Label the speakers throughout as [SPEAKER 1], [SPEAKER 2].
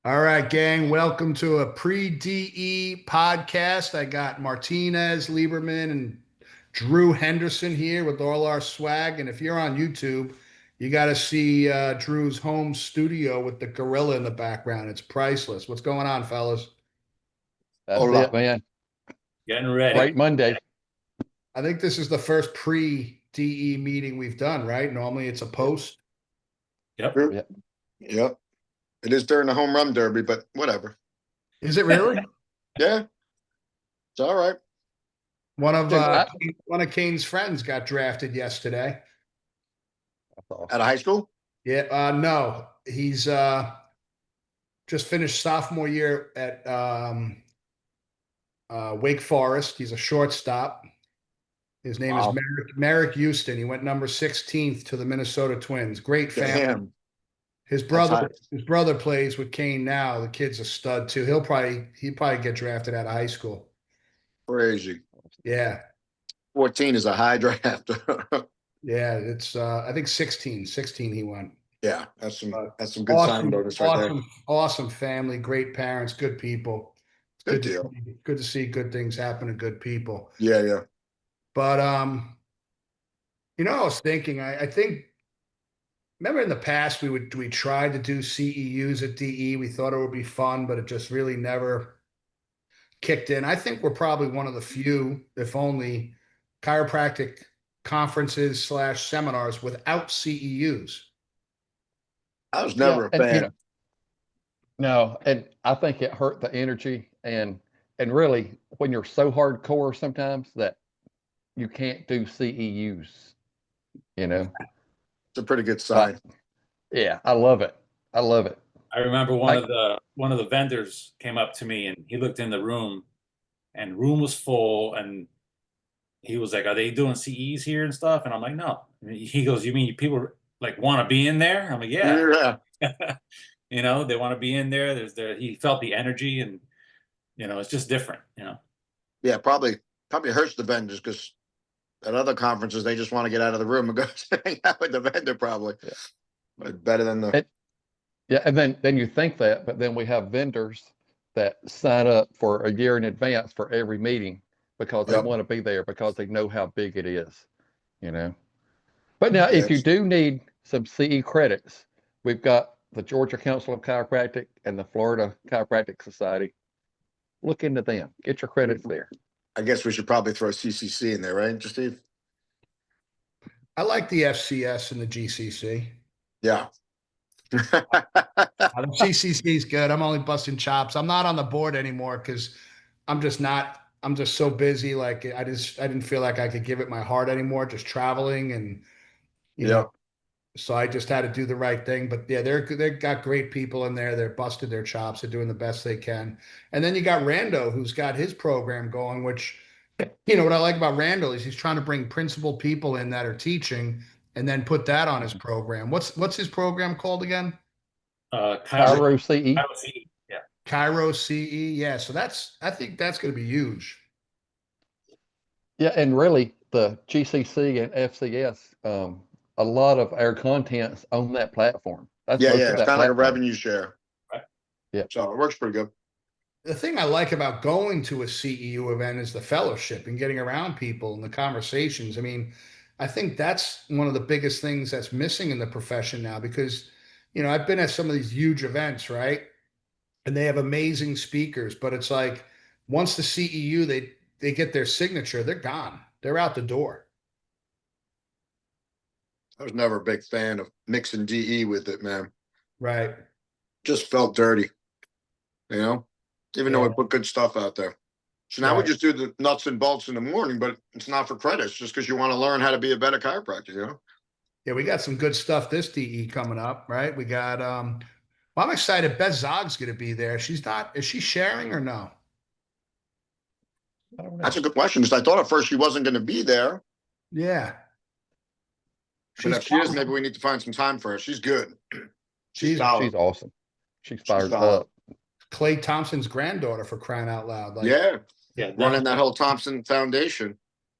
[SPEAKER 1] All right, gang, welcome to a pre-DE podcast. I got Martinez, Lieberman, and Drew Henderson here with all our swag. And if you're on YouTube, you got to see Drew's home studio with the gorilla in the background. It's priceless. What's going on, fellas?
[SPEAKER 2] That's it,
[SPEAKER 3] Hola.
[SPEAKER 2] man.
[SPEAKER 4] Getting ready.
[SPEAKER 2] Great Monday.
[SPEAKER 1] I think this is the first pre-DE meeting we've done, right? Normally it's a post.
[SPEAKER 4] Yep.
[SPEAKER 2] Yeah.
[SPEAKER 3] Yep. It is during the home run derby, but whatever.
[SPEAKER 1] Is it really?
[SPEAKER 3] Yeah. It's all right.
[SPEAKER 1] One of
[SPEAKER 2] Dude,
[SPEAKER 1] one of Kane's friends got drafted yesterday.
[SPEAKER 2] That's awesome.
[SPEAKER 3] Out of high school?
[SPEAKER 1] Yeah, no, he's just finished sophomore year at Wake Forest. He's a shortstop. His name is
[SPEAKER 3] Wow.
[SPEAKER 1] Merrick Houston. He went number 16th to the Minnesota Twins. Great family.
[SPEAKER 3] Damn.
[SPEAKER 1] His brother plays with Kane now. The kid's a stud too. He'll probably get drafted out of high school.
[SPEAKER 3] Crazy.
[SPEAKER 1] Yeah.
[SPEAKER 3] 14 is a high draft.
[SPEAKER 1] Yeah, it's I think 16 he went.
[SPEAKER 3] Yeah, that's some good sign bonus right there.
[SPEAKER 1] Awesome family, great parents, good people.
[SPEAKER 3] Good deal.
[SPEAKER 1] Good to see good things happen to good people.
[SPEAKER 3] Yeah.
[SPEAKER 1] But I was thinking, I think remember in the past we tried to do CEUs at DE. We thought it would be fun, but it just really never kicked in. I think we're probably one of the few, if only, chiropractic conferences / seminars without CEUs.
[SPEAKER 3] I was never a fan.
[SPEAKER 2] No, and I think it hurt the energy and really when you're so hardcore sometimes that you can't do CEUs,
[SPEAKER 3] It's a pretty good sign.
[SPEAKER 2] Yeah, I love it. I love it.
[SPEAKER 4] I remember one of the vendors came up to me and he looked in the room and room was full and he was like, "Are they doing CEs here and stuff?" And I'm like, "No." And he goes, "You mean people like want to be in there?" I'm like, "Yeah."
[SPEAKER 3] Yeah.
[SPEAKER 4] They want to be in there. He felt the energy and it's just different,
[SPEAKER 3] Yeah, probably hurts the vendors because at other conferences they just want to get out of the room and go hang out with the vendor probably.
[SPEAKER 2] Yeah.
[SPEAKER 3] But better than the
[SPEAKER 2] Yeah, and then you think that, but then we have vendors that sign up for a year in advance for every meeting because they
[SPEAKER 3] Yep.
[SPEAKER 2] want to be there because they know how big it is. But now, if you
[SPEAKER 3] Yes.
[SPEAKER 2] do need some CE credits, we've got the Georgia Council of Chiropractic and the Florida Chiropractic Society. Look into them. Get your credits there.
[SPEAKER 3] I guess we should probably throw CCC in there, right, Steve?
[SPEAKER 1] I like the FCS and the GCC.
[SPEAKER 3] Yeah.
[SPEAKER 1] The CCC is good. I'm only busting chops. I'm not on the board anymore because I'm just not. I'm just so busy. Like I didn't feel like I could give it my heart anymore. Just traveling and you
[SPEAKER 3] Yeah.
[SPEAKER 1] know. So I just had to do the right thing. But yeah, they've got great people in there. They're busted their chops. They're doing the best they can. And then you got Rando, who's got his program going. Which what I like about Randall is he's trying to bring principal people in that are teaching and then put that on his program. What's his program called again?
[SPEAKER 2] Cairo CE.
[SPEAKER 4] Cairo CE. Yeah.
[SPEAKER 1] Cairo CE. Yeah. So I think that's going to be huge.
[SPEAKER 2] Yeah, and really the GCC and FCS, a lot of our content's on that platform. That's
[SPEAKER 3] Yeah.
[SPEAKER 2] most
[SPEAKER 3] It's
[SPEAKER 2] of that
[SPEAKER 3] kind of like a
[SPEAKER 2] platform.
[SPEAKER 3] revenue share.
[SPEAKER 4] Right.
[SPEAKER 2] Yeah.
[SPEAKER 3] So it works pretty good.
[SPEAKER 1] The thing I like about going to a CEU event is the fellowship and getting around people and the conversations. I mean, I think that's one of the biggest things that's missing in the profession now because, I've been at some of these huge events, right? And they have amazing speakers, but it's like once the CEU they get their signature, they're gone. They're out the door.
[SPEAKER 3] I was never a big fan of mixing DE with it, man.
[SPEAKER 1] Right.
[SPEAKER 3] Just felt dirty, even though
[SPEAKER 1] Yeah.
[SPEAKER 3] we put good stuff out there. So now we
[SPEAKER 1] Right.
[SPEAKER 3] just do the nuts and bolts in the morning, but it's not for credits, just because you want to learn how to be a better chiropractor,
[SPEAKER 1] Yeah, we got some good stuff this DE coming up, right? We got well, I'm excited. Beth Zog's gonna be there. Is she sharing or no?
[SPEAKER 2] I don't know.
[SPEAKER 3] That's a good question, because I thought at first she wasn't going to be there.
[SPEAKER 1] Yeah.
[SPEAKER 3] But if she is, maybe we need to find some time for her. She's good.
[SPEAKER 1] She's
[SPEAKER 3] solid.
[SPEAKER 2] She's awesome. She's fired
[SPEAKER 3] solid.
[SPEAKER 2] up.
[SPEAKER 1] Clay Thompson's granddaughter for crying out loud. Like,
[SPEAKER 3] Yeah,
[SPEAKER 4] Yeah.
[SPEAKER 3] running that whole Thompson Foundation.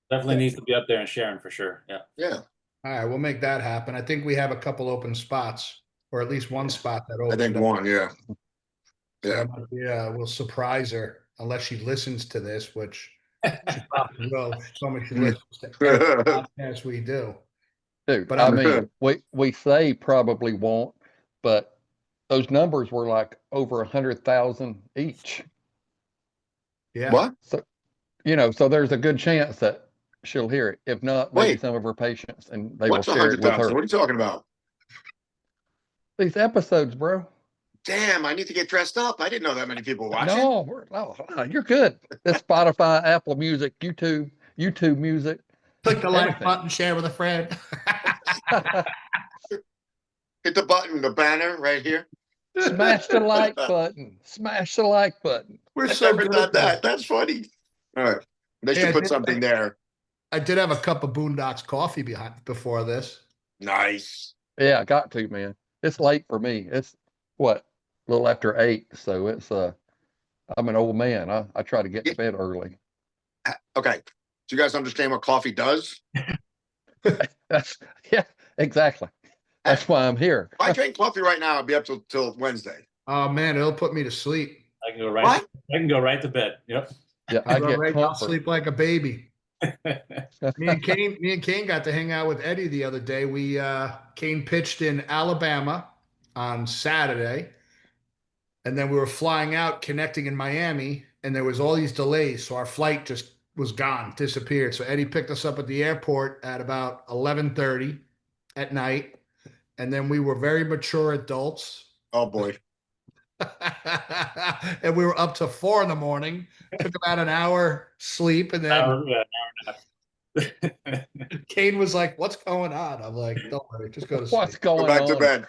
[SPEAKER 4] Definitely needs to be up there and sharing for sure. Yeah.
[SPEAKER 3] Yeah,
[SPEAKER 1] all right, we'll make that happen. I think we have a couple open spots, or at least one spot that
[SPEAKER 3] I
[SPEAKER 1] opened
[SPEAKER 3] think
[SPEAKER 1] up.
[SPEAKER 3] one. Yeah, Yeah.
[SPEAKER 1] Yeah, we'll surprise her unless she listens to this, which she probably will. She told me she listens to every podcast we do.
[SPEAKER 2] Dude,
[SPEAKER 1] But
[SPEAKER 2] I
[SPEAKER 1] I'm
[SPEAKER 2] mean, we say probably won't, but those numbers were like over 100,000 each.
[SPEAKER 1] yeah.
[SPEAKER 3] What?
[SPEAKER 2] So, so there's a good chance that she'll hear it. If not, maybe
[SPEAKER 3] Wait.
[SPEAKER 2] some of her patients, and they will
[SPEAKER 3] What's
[SPEAKER 2] share it with
[SPEAKER 3] 100,000?
[SPEAKER 2] her.
[SPEAKER 3] What are you talking about?
[SPEAKER 2] These episodes, bro.
[SPEAKER 3] Damn, I need to get dressed up. I didn't know that many people watching.
[SPEAKER 2] No, you're good. It's Spotify, Apple Music, YouTube Music.
[SPEAKER 1] Click the like
[SPEAKER 2] everything.
[SPEAKER 1] button, share with a friend.
[SPEAKER 3] Hit the button, the banner right here.
[SPEAKER 2] Smash the like button. Smash the like button.
[SPEAKER 1] We're
[SPEAKER 3] I've
[SPEAKER 1] so
[SPEAKER 3] never
[SPEAKER 1] good
[SPEAKER 3] done
[SPEAKER 1] at this.
[SPEAKER 3] that. That's funny. All right. They should
[SPEAKER 1] Yeah,
[SPEAKER 3] put something there.
[SPEAKER 1] I did have a cup of Boondocks coffee before this.
[SPEAKER 3] Nice.
[SPEAKER 2] Yeah, I got to, man. It's late for me. It's what? A little after 8. So it's I'm an old man. I try to get to bed early.
[SPEAKER 3] Okay. Do you guys understand what coffee does?
[SPEAKER 2] Yeah, exactly. That's why I'm here.
[SPEAKER 3] If I drink coffee right now, I'll be up till Wednesday.
[SPEAKER 1] Oh man, it'll put me to sleep.
[SPEAKER 4] I can go right.
[SPEAKER 3] What?
[SPEAKER 4] I can go right to bed. Yep.
[SPEAKER 2] Yeah, I get
[SPEAKER 1] I'll
[SPEAKER 2] comfort.
[SPEAKER 1] sleep like a baby. Me and Kane got to hang out with Eddie the other day. Kane pitched in Alabama on Saturday, and then we were flying out, connecting in Miami, and there was all these delays, so our flight just was gone, disappeared. So Eddie picked us up at the airport at about 11:30 at night, and then we were very mature adults.
[SPEAKER 3] Oh boy.
[SPEAKER 1] And we were up to 4 a.m. Took about an hour sleep, and then
[SPEAKER 4] Hour and a half.
[SPEAKER 1] Kane was like, "What's going on?" I'm like, "Don't worry, just go to sleep."
[SPEAKER 2] What's
[SPEAKER 3] Go
[SPEAKER 2] going
[SPEAKER 3] back
[SPEAKER 2] on?
[SPEAKER 3] to bed.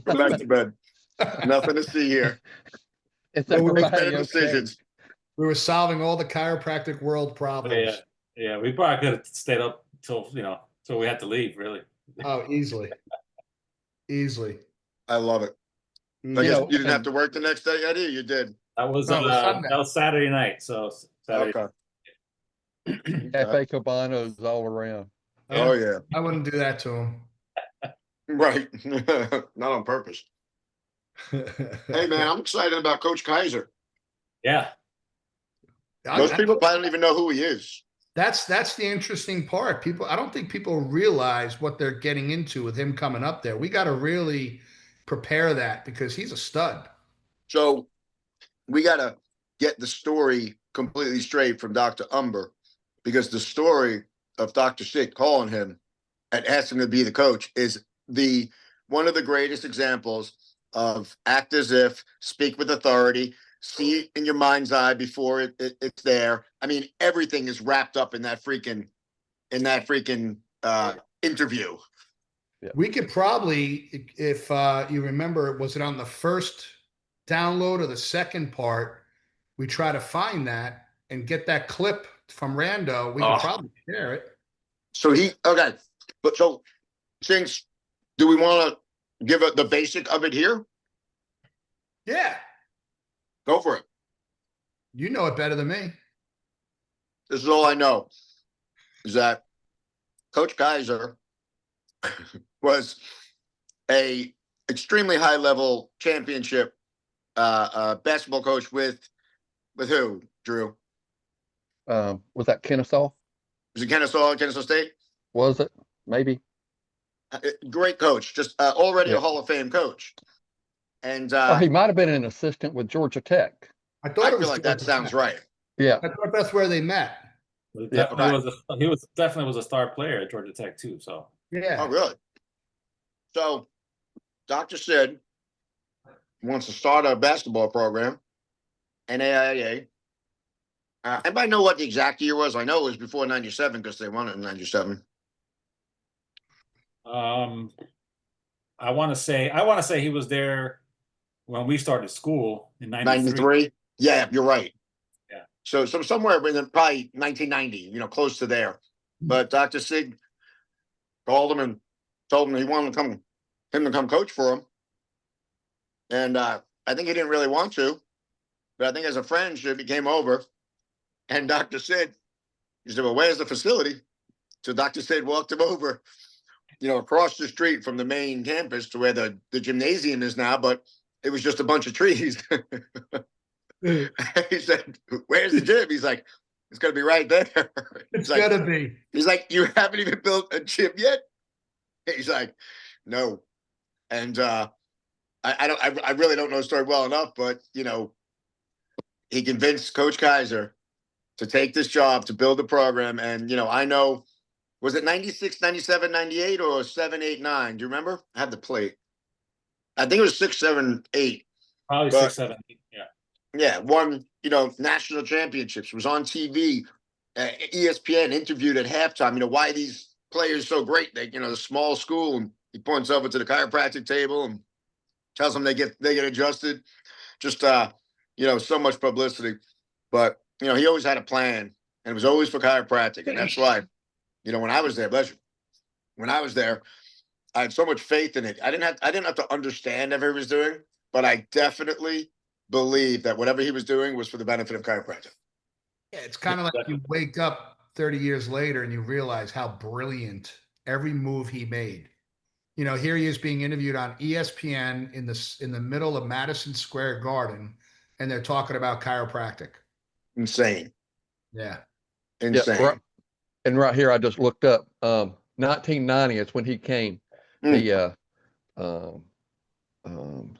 [SPEAKER 3] Go back to bed. Nothing to see here.
[SPEAKER 2] It's
[SPEAKER 1] Well, we
[SPEAKER 3] Make
[SPEAKER 2] everybody
[SPEAKER 3] better
[SPEAKER 2] okay?
[SPEAKER 3] decisions.
[SPEAKER 1] We were solving all the chiropractic world problems.
[SPEAKER 4] Yeah, we probably could have stayed up till till we had to leave. Really.
[SPEAKER 1] Oh, easily.
[SPEAKER 3] I love it. I
[SPEAKER 1] Mm.
[SPEAKER 3] guess you didn't have to work the next day, Eddie? You did.
[SPEAKER 4] That was
[SPEAKER 1] No, it was Sunday.
[SPEAKER 4] that was Saturday night. So Saturday.
[SPEAKER 3] Okay.
[SPEAKER 2] Cafe Cabanos all around.
[SPEAKER 3] Oh yeah.
[SPEAKER 1] I wouldn't do that to him.
[SPEAKER 3] Right. Not on purpose. Hey man, I'm excited about Coach Kaiser.
[SPEAKER 4] Yeah.
[SPEAKER 3] Most people probably don't even know who he is.
[SPEAKER 1] That's the interesting part. I don't think people realize what they're getting into with him coming up there. We got to really prepare that because he's a stud.
[SPEAKER 3] So we got to get the story completely straight from Dr. Umber, because the story of Dr. Sid calling him and asking him to be the coach is one of the greatest examples of act as if, speak with authority, see it in your mind's eye before it's there. I mean, everything is wrapped up in that freaking interview.
[SPEAKER 2] Yeah.
[SPEAKER 1] We could probably, if you remember, was it on the first download or the second part? We try to find that and get that clip from Rando. We could probably share it.
[SPEAKER 3] So but so since, do we want to give it the basic of it here?
[SPEAKER 1] Yeah,
[SPEAKER 3] Go for it.
[SPEAKER 1] you know it better than me.
[SPEAKER 3] This is all I know, is that Coach Kaiser was a extremely high level championship basketball coach with who, Drew?
[SPEAKER 2] Was that Kennesaw?
[SPEAKER 3] Was it Kennesaw State?
[SPEAKER 2] Was it? Maybe.
[SPEAKER 3] Great coach, just already
[SPEAKER 2] Yeah.
[SPEAKER 3] a Hall of Fame coach. And
[SPEAKER 2] Or he might have been an assistant with Georgia Tech.
[SPEAKER 1] I
[SPEAKER 3] I
[SPEAKER 1] thought it was
[SPEAKER 3] feel like that
[SPEAKER 1] Georgia
[SPEAKER 3] sounds
[SPEAKER 1] Tech.
[SPEAKER 3] right.
[SPEAKER 2] Yeah.
[SPEAKER 1] I thought that's where they met.
[SPEAKER 4] He
[SPEAKER 2] Yeah.
[SPEAKER 4] definitely was a star player at Georgia Tech too. So
[SPEAKER 1] Yeah.
[SPEAKER 3] Oh, really? So Dr. Sid wants to start a basketball program, NAIA. Anybody know what the exact year was? I know it was before 97 because they won it in 97.
[SPEAKER 4] I want to say he was there when we started school in 93.
[SPEAKER 3] 93? Yeah, you're right.
[SPEAKER 4] Yeah.
[SPEAKER 3] So somewhere in probably 1990, close to there. But Dr. Sid called him and told him he wanted him to come coach for him. And I think he didn't really want to, but I think as a friendship, he came over. And Dr. Sid, he said, "Well, where's the facility?" So Dr. Sid walked him over, across the street from the main campus to where the gymnasium is now, but it was just a bunch of trees. He said, "Where's the gym?" He's like, "It's gonna be right there."
[SPEAKER 1] It's
[SPEAKER 3] He's like,
[SPEAKER 1] gotta be.
[SPEAKER 3] he's like, "You haven't even built a gym yet?" He's like, "No." And I really don't know the story well enough, but he convinced Coach Kaiser to take this job to build the program. And I know, was it 96, 97, 98, or 7, 8, 9? Do you remember? I have the plate. I think it was 6, 7, 8.
[SPEAKER 4] Probably
[SPEAKER 3] But
[SPEAKER 4] 6, 7. Yeah.
[SPEAKER 3] yeah, won national championships. Was on TV. ESPN interviewed at halftime. Why these players so great? They the small school, and he points over to the chiropractic table and tells them they get adjusted. Just so much publicity. But he always had a plan, and it was always for chiropractic. And that's why, when I was there, bless you, when I was there, I had so much faith in it. I didn't have to understand everything he was doing, but I definitely believed that whatever he was doing was for the benefit of chiropractic.
[SPEAKER 1] Yeah, it's kind of like you wake up 30 years later and you realize how brilliant every move he made. Here he is being interviewed on ESPN in the middle of Madison Square Garden, and they're talking about chiropractic.
[SPEAKER 3] Insane.
[SPEAKER 1] Yeah.
[SPEAKER 3] Insane.
[SPEAKER 2] Yeah, and right here, I just looked up 1990 is when he came. The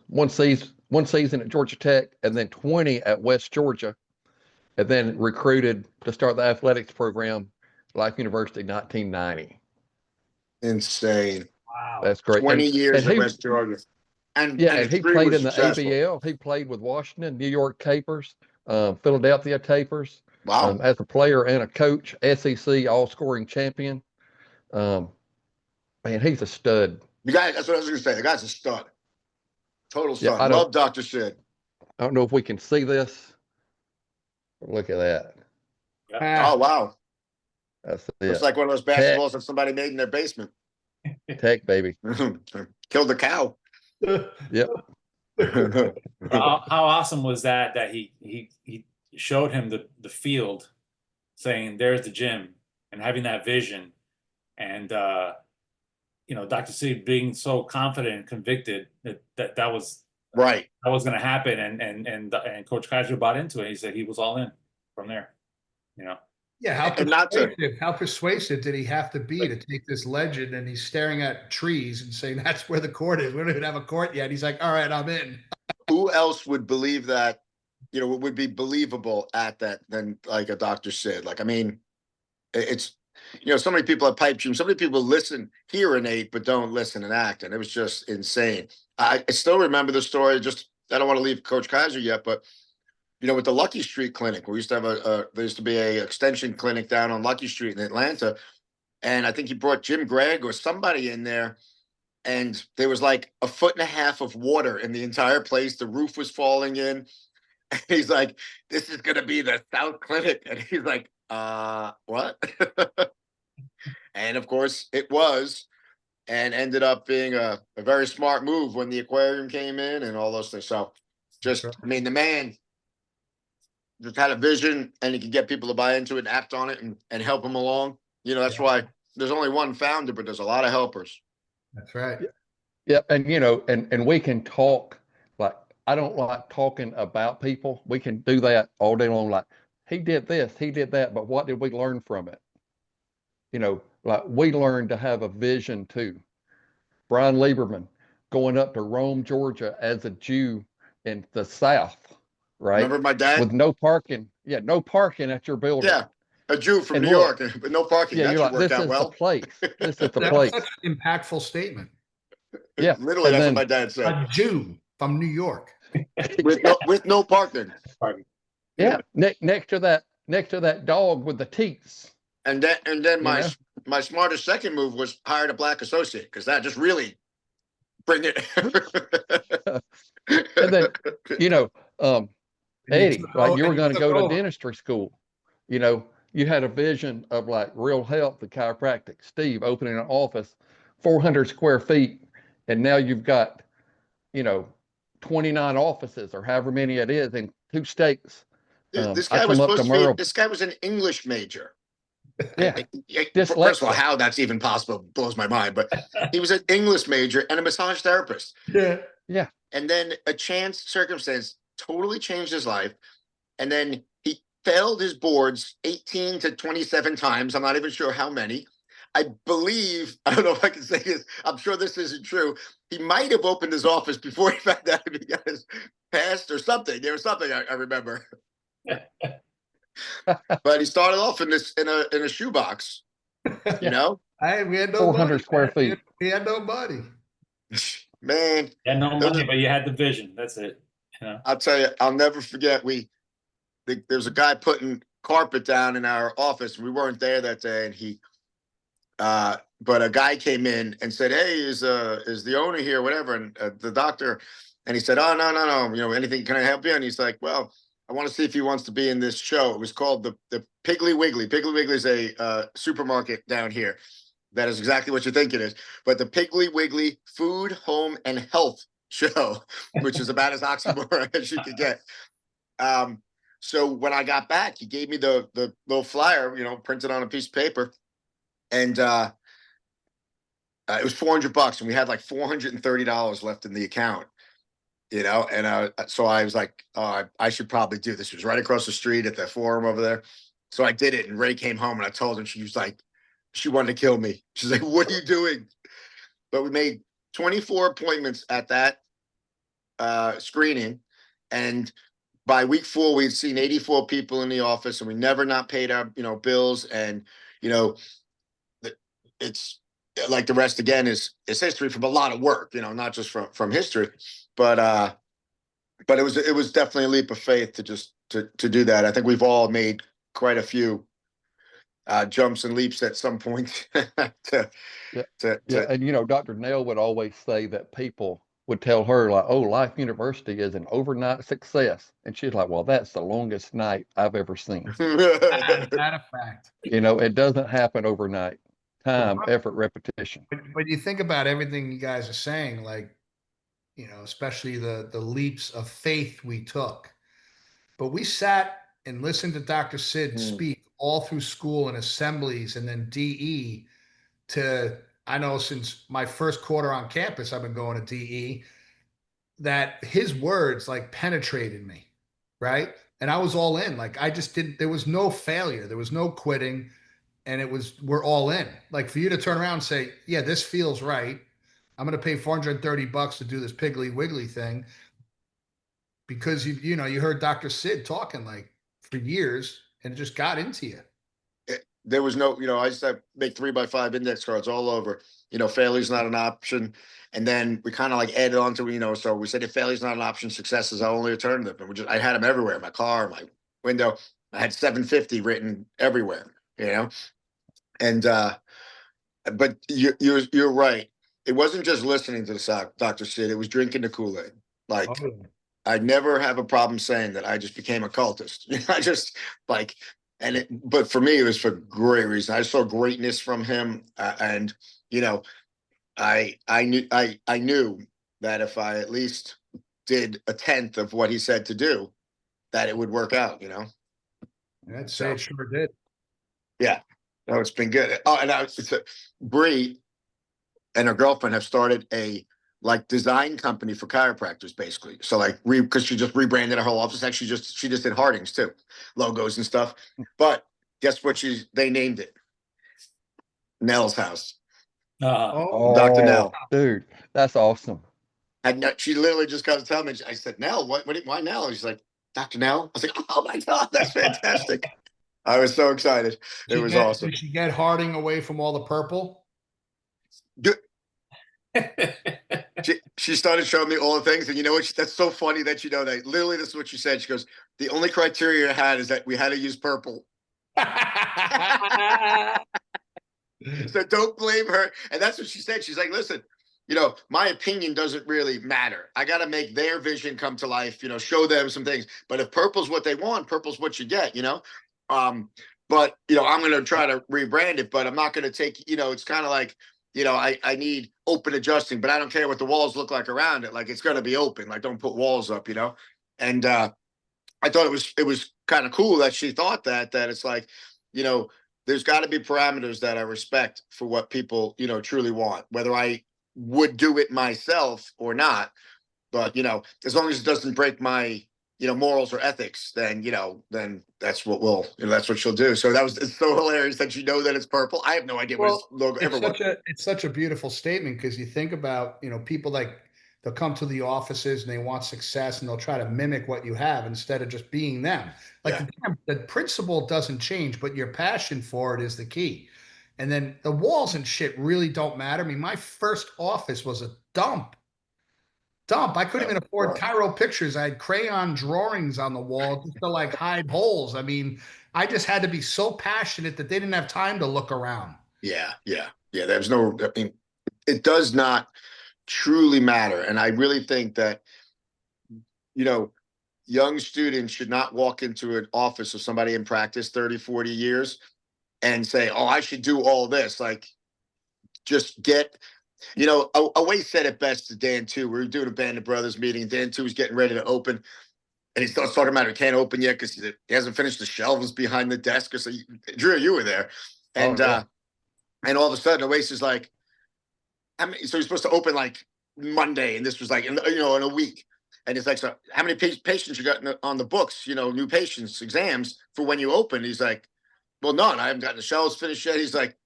[SPEAKER 2] one season at Georgia Tech, and then 20 at West Georgia, and then recruited to start the athletics program, Life University, 1990.
[SPEAKER 3] Insane.
[SPEAKER 1] Wow.
[SPEAKER 2] That's great.
[SPEAKER 3] 20 years
[SPEAKER 2] and
[SPEAKER 3] at West Georgia. And
[SPEAKER 2] he played in the
[SPEAKER 3] successful.
[SPEAKER 2] ABL. He played with Washington, New York Tapers, Philadelphia Tapers.
[SPEAKER 3] Wow.
[SPEAKER 2] As a player and a coach, SEC all-scoring champion. Man, he's a stud.
[SPEAKER 3] The guy, that's what I was going to say. The guy's a stud. Total stud.
[SPEAKER 2] I
[SPEAKER 3] Love Dr. Sid.
[SPEAKER 2] I don't know if we can see this. Look at that.
[SPEAKER 3] Oh, wow.
[SPEAKER 2] That's
[SPEAKER 3] It's
[SPEAKER 2] it.
[SPEAKER 3] like one of those basketballs that somebody made in their basement.
[SPEAKER 2] Tech, baby.
[SPEAKER 3] Killed the cow.
[SPEAKER 2] Yep.
[SPEAKER 4] How awesome was that he showed him the field, saying there's the gym, and having that vision, and Dr. Sid being so confident and convicted that was
[SPEAKER 3] Right.
[SPEAKER 4] that was going to happen, and Coach Kaiser bought into it. He said he was all in from there.
[SPEAKER 1] Yeah, how persuasive did he have to be to take this legend, and he's staring at trees and saying that's where the court is. We don't even have a court yet. He's like, all right, I'm in.
[SPEAKER 3] Who else would believe that, would be believable at that than like a Dr. Sid? Like, I mean, it's, so many people have pipe dreams. So many people listen, hear innate, but don't listen and act. And it was just insane. I still remember the story. Just, I don't want to leave Coach Kaiser yet, but with the Lucky Street Clinic, we used to have there used to be a extension clinic down on Lucky Street in Atlanta. And I think he brought Jim Gregg or somebody in there, and there was like 1.5 feet of water in the entire place. The roof was falling in. And he's like, "This is going to be the South Clinic." And he's like, what? And of course it was, and ended up being a very smart move when the aquarium came in and all those things. So just, I mean, the man just had a vision, and he could get people to buy into it and act on it and help them along. That's why there's only one founder, but there's a lot of helpers.
[SPEAKER 1] That's right.
[SPEAKER 2] Yeah. And, and we can talk, like, I don't like talking about people. We can do that all day long. Like, he did this, he did that, but what did we learn from it? Like, we learned to have a vision too. Brian Lieberman going up to Rome, Georgia as a Jew in the South, right?
[SPEAKER 3] Remember my dad?
[SPEAKER 2] With no parking. Yeah, no parking at your building.
[SPEAKER 3] Yeah, a Jew from New York, but no parking.
[SPEAKER 2] Yeah,
[SPEAKER 3] that
[SPEAKER 2] you're like,
[SPEAKER 3] worked
[SPEAKER 2] this
[SPEAKER 3] out
[SPEAKER 2] is
[SPEAKER 3] well.
[SPEAKER 2] the place. This is the
[SPEAKER 1] That's
[SPEAKER 2] place.
[SPEAKER 1] such an impactful statement.
[SPEAKER 2] Yeah.
[SPEAKER 3] Literally, that's what my dad said.
[SPEAKER 1] A Jew from New York.
[SPEAKER 3] with no parking.
[SPEAKER 2] Yeah. Next to that dog with the teeth.
[SPEAKER 3] And then my smartest second move was hired a black associate, because that just really bring it.
[SPEAKER 2] And then, Eddie, like, you were going to go to dentistry school. You had a vision of like real health and chiropractic. Steve opening an office, 400 square feet, and now you've got, 29 offices or however many it is in 2 states.
[SPEAKER 3] This guy was supposed to be, this guy was an English major.
[SPEAKER 2] Yeah.
[SPEAKER 3] First of all, how that's even possible blows my mind. But he was an English major and a massage therapist.
[SPEAKER 1] Yeah.
[SPEAKER 2] Yeah.
[SPEAKER 3] And then a chance circumstance totally changed his life. And then he failed his boards 18 to 27 times. I'm not even sure how many. I believe, I don't know if I can say this, I'm sure this isn't true. He might have opened his office before he found out if he got his passed or something. There was something I remember. But he started off in a shoebox, you know?
[SPEAKER 1] We had no
[SPEAKER 2] 400
[SPEAKER 1] money,
[SPEAKER 2] square
[SPEAKER 1] man.
[SPEAKER 2] feet.
[SPEAKER 1] We had no money.
[SPEAKER 3] Man,
[SPEAKER 4] You had no
[SPEAKER 3] those
[SPEAKER 4] money,
[SPEAKER 3] are-
[SPEAKER 4] but you had the vision. That's it. You know?
[SPEAKER 3] I'll tell you, I'll never forget. There's a guy putting carpet down in our office. We weren't there that day, and but a guy came in and said, "Hey, is the owner here, whatever?" And the doctor, and he said, "Oh, no, you know, anything, can I help you?" And he's like, "Well, I want to see if he wants to be in this show." It was called the Piggly Wiggly. Piggly Wiggly is a supermarket down here. That is exactly what you think it is. But the Piggly Wiggly Food, Home, and Health Show, which is about as oxymoron as you could get. So when I got back, he gave me the little flyer, you know, printed on a piece of paper, and it was $400, and we had like $430 left in the account, you know. And so I was like, oh, I should probably do this. It was right across the street at the forum over there. So I did it, and Ray came home, and I told her, she was like, she wanted to kill me. She's like, "What are you doing?" But we made 24 appointments at that screening, and by week 4, we'd seen 84 people in the office, and we never not paid our, you know, bills. And, you know, it's like the rest again is history from a lot of work, you know, not just from history, but it was definitely a leap of faith to just to do that. I think we've all made quite a few jumps and leaps at some point.
[SPEAKER 2] Yeah, and you know, Dr. Nell would always say that people would tell her like, "Oh, Life University is an overnight success," and she's like, "Well, that's the longest night I've ever seen."
[SPEAKER 1] Is that a fact?
[SPEAKER 2] You know, it doesn't happen overnight. Time, effort, repetition.
[SPEAKER 1] But you think about everything you guys are saying, like, you know, especially the leaps of faith we took. But we sat and listened to Dr. Sid speak all through school and assemblies, and then DE to, I know since my first quarter on campus, I've been going to DE, that his words like penetrated me, right? And I was all in. Like I just didn't, there was no failure, there was no quitting, and it was, we're all in. Like for you to turn around and say, yeah, this feels right. I'm going to pay $430 to do this Piggly Wiggly thing because you know, you heard Dr. Sid talking like for years and it just got into you.
[SPEAKER 3] There was no, you know, I used to make 3x5 index cards all over, you know, failure's not an option. And then we kind of like added on to, you know, so we said if failure's not an option, success is our only alternative. And I had them everywhere, my car, my window. I had 750 written everywhere, you know. And but you're right. It wasn't just listening to the Dr. Sid, it was drinking the Kool-Aid. Like I never have a problem saying that I just became a cultist. I just like, but for me, it was for great reason. I saw greatness from him, and you know, I knew that if I at least did a tenth of what he said to do, that it would work out. You know,
[SPEAKER 1] I'd say it sure did.
[SPEAKER 3] Yeah, no, it's been good. Oh, and Bree and her girlfriend have started a like design company for chiropractors, basically. So like because she just rebranded her whole office. Actually, she just did Hardings too, logos and stuff. But guess what? They named it Nell's House.
[SPEAKER 2] Oh,
[SPEAKER 3] Dr. Nell,
[SPEAKER 2] dude, that's awesome.
[SPEAKER 3] And she literally just got to tell me. I said, "Nell, why Nell?" And she's like, "Dr. Nell." I was like, "Oh my god, that's fantastic!" I was so excited. It was awesome.
[SPEAKER 1] Did she get Harding away from all the purple?
[SPEAKER 3] She started showing me all the things, and you know what? That's so funny that you know that. Literally, this is what she said. She goes, "The only criteria I had is that we had to use purple." So don't blame her. And that's what she said. She's like, "Listen, you know, my opinion doesn't really matter. I got to make their vision come to life. You know, show them some things. But if purple's what they want, purple's what you get. You know." But you know, I'm going to try to rebrand it, but I'm not going to take. You know, it's kind of like, you know, I need open adjusting, but I don't care what the walls look like around it. Like it's going to be open. Like don't put walls up, you know? And I thought it was kind of cool that she thought that it's like, you know, there's got to be parameters that I respect for what people, you know, truly want, whether I would do it myself or not. But, you know, as long as it doesn't break my morals or ethics, then, then that's what that's what she'll do. So it's so hilarious that that it's purple. I have no idea what his logo ever was.
[SPEAKER 1] It's such a beautiful statement, because you think about, people like, they'll come to the offices and they want success and they'll try to mimic what you have instead of just being them. Like the principle doesn't change, but your passion for it is the key. And then the walls and shit really don't matter. I mean, my first office was a dump. I couldn't even afford Chiro pictures. I had crayon drawings on the wall just to like hide holes. I mean, I just had to be so passionate that they didn't have time to look around.
[SPEAKER 3] Yeah. There's no, I mean, it does not truly matter. And I really think that, young students should not walk into an office of somebody in practice 30, 40 years and say, oh, I should do all this. Like, just get, Away said it best to Dan too. We were doing a Band of Brothers meeting. Dan too was getting ready to open. And he starts talking about it can't open yet because he hasn't finished the shelves behind the desk. Or so Drew, you were there. And and all of a sudden Oasis is like, so he's supposed to open like Monday, and this was like in a week. And it's like, so how many patients you got on the books, new patients, exams for when you open? He's like, well, none. I haven't gotten the shelves finished yet. He's like,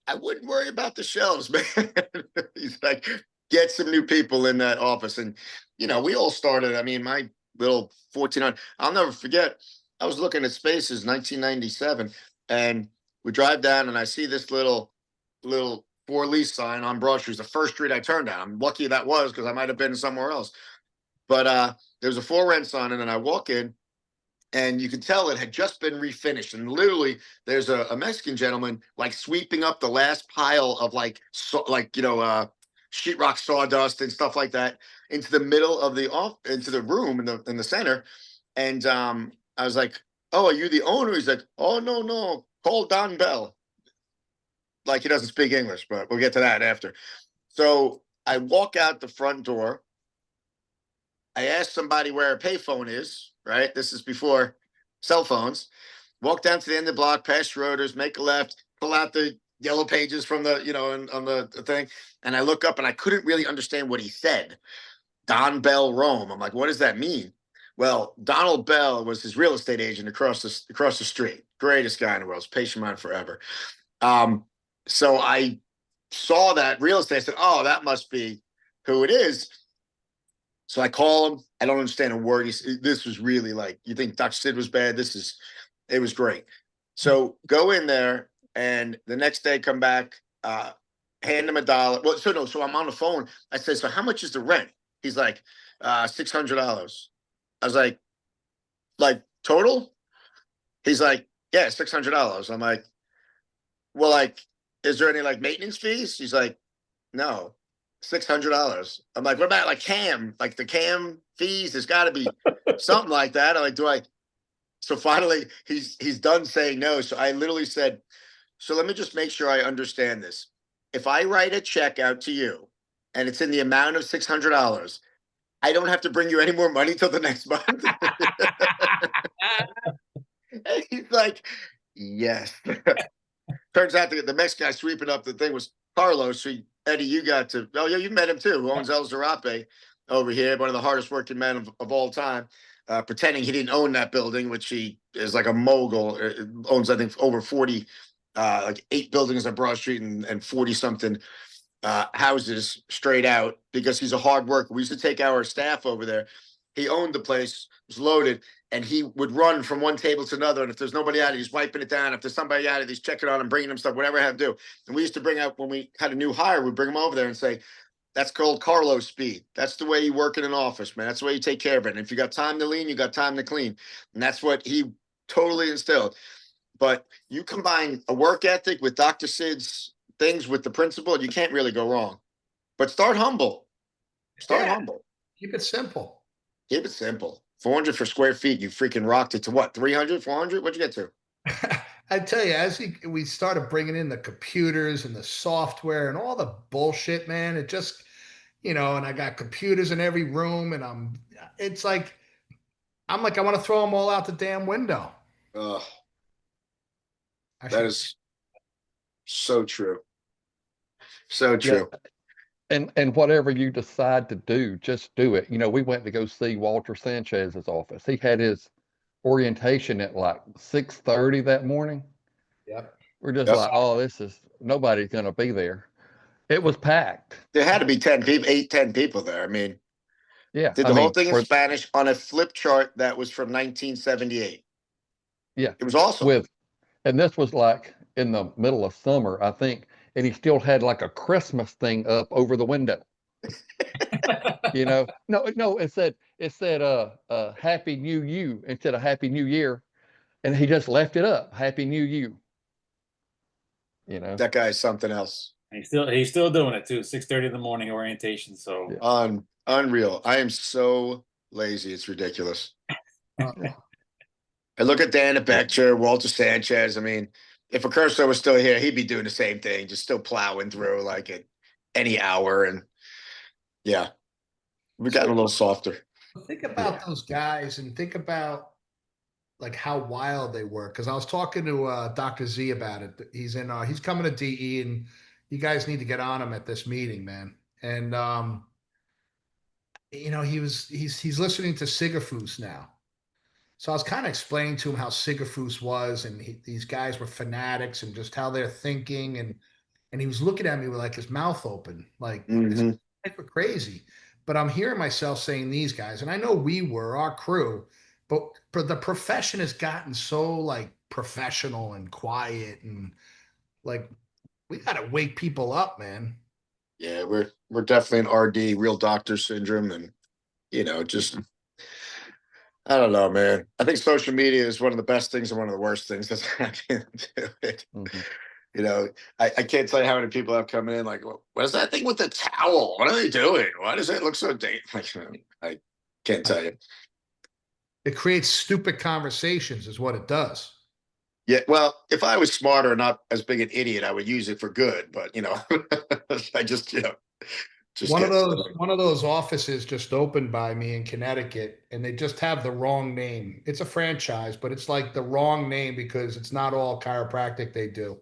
[SPEAKER 3] I wouldn't worry about the shelves, man. He's like, get some new people in that office. And, we all started, I mean, my little 1400, I'll never forget, I was looking at spaces 1997, and we drive down and I see this little for lease sign on Broad Street. The first street I turned down. I'm lucky that was, because I might have been somewhere else. But there was a for rent sign, and then I walk in, and you could tell it had just been refinished. And literally, there's a Mexican gentleman like sweeping up the last pile of sheetrock sawdust and stuff like that into the middle of into the room in the center. And I was like, "Oh, are you the owner?" He's like, "Oh, no, call Don Bell." Like, he doesn't speak English, but we'll get to that after. So I walk out the front door. I asked somebody where a payphone is, right? This is before cell phones. Walk down to the end of the block, past Schroeder's, make a left, pull out the yellow pages from the, on the thing. And I look up and I couldn't really understand what he said. Don Bell Rome. I'm like, what does that mean? Well, Donald Bell was his real estate agent across the street. Greatest guy in the world. Patient mine forever. So I saw that real estate. I said, oh, that must be who it is. So I call him. I don't understand a word. This was really like, you think Dr. Sid was bad? It was great. So go in there, and the next day come back, hand him $1. Well, so I'm on the phone. I said, so how much is the rent? He's like, $600. I was like total? He's like, yeah, $600. I'm like, well, like, is there any like maintenance fees? He's like, no. $600. I'm like, what about like cam? Like the cam fees? There's got to be something like that. I'm like, so finally he's done saying no. So I literally said, so let me just make sure I understand this. If I write a check out to you and it's in the amount of $600, I don't have to bring you any more money till the next month. And he's like, yes. Turns out the next guy sweeping up the thing was Carlos. So Eddie, you got to, oh yeah, you met him too, who owns El Zarape over here, one of the hardest working men of all time, pretending he didn't own that building, which he is like a mogul, owns, I think, over 40, like 8 buildings on Broad Street and 40 something houses straight out, because he's a hard worker. We used to take our staff over there. He owned the place, it was loaded, and he would run from one table to another. And if there's nobody out, he's wiping it down. If there's somebody out, he's checking on him, bringing him stuff, whatever I have to do. And we used to bring out, when we had a new hire, we'd bring him over there and say, that's called Carlos speed. That's the way you work in an office, man. That's the way you take care of it. And if you got time to lean, you got time to clean. And that's what he totally instilled. But you combine a work ethic with Dr. Sid's things with the principle, you can't really go wrong. But start humble. Start humble.
[SPEAKER 1] Keep it simple.
[SPEAKER 3] Keep it simple. 400 for square feet. You freaking rocked it to what? 300, 400? What'd you get to?
[SPEAKER 1] I tell you, as we started bringing in the computers and the software and all the bullshit, man, it just, and I got computers in every room, and I'm like, I want to throw them all out the damn window.
[SPEAKER 3] That is so true. So true.
[SPEAKER 2] And whatever you decide to do, just do it. You know, we went to go see Walter Sanchez's office. He had his orientation at like 6:30 that morning.
[SPEAKER 1] Yep.
[SPEAKER 2] We're just
[SPEAKER 3] Yep.
[SPEAKER 2] like, oh, nobody's gonna be there. It was packed.
[SPEAKER 3] There had to be 10 people, 10 people there. I mean,
[SPEAKER 2] Yeah,
[SPEAKER 3] did
[SPEAKER 2] I
[SPEAKER 3] the whole
[SPEAKER 2] mean,
[SPEAKER 3] thing in Spanish on a flip chart that was from 1978.
[SPEAKER 2] yeah,
[SPEAKER 3] It was awesome.
[SPEAKER 2] and this was like in the middle of summer, I think, and he still had like a Christmas thing up over the window. You know, no, it said Happy New You instead of Happy New Year, and he just left it up, Happy New You. You know,
[SPEAKER 3] That guy's something else.
[SPEAKER 4] He's still doing it too. 6:30 in the morning orientation. So
[SPEAKER 2] Yeah.
[SPEAKER 3] Unreal. I am so lazy. It's ridiculous.
[SPEAKER 1] Uh,
[SPEAKER 3] I look at Dan Bechter, Walter Sanchez. I mean, if a cursor was still here, he'd be doing the same thing, just still plowing through like at any hour. And yeah, we've gotten a little softer.
[SPEAKER 1] think about those guys and think about like how wild they were. Cause I was talking to Dr. Z about it. He's coming to DE and you guys need to get on him at this meeting, man. And he's listening to Sigafus now. So I was kind of explaining to him how Sigafus was, and these guys were fanatics, and just how they're thinking, and he was looking at me with like his mouth open, like this guys were crazy. But I'm hearing myself saying these guys, and I know we were our crew, but the profession has gotten so like professional and quiet, and like we got to wake people up, man.
[SPEAKER 3] Yeah, we're definitely an RD, real doctor syndrome, and just I don't know, man. I think social media is one of the best things and one of the worst things that's happened to it. I can't tell you how many people have come in like, what is that thing with the towel? What are they doing? Why does it look so dangerous? I can't tell you.
[SPEAKER 1] It creates stupid conversations, is what it does.
[SPEAKER 3] Yeah, well, if I was smarter and not as big an idiot, I would use it for good. But I just
[SPEAKER 1] One of those offices just opened by me in Connecticut, and they just have the wrong name. It's a franchise, but it's like the wrong name because it's not all chiropractic they do.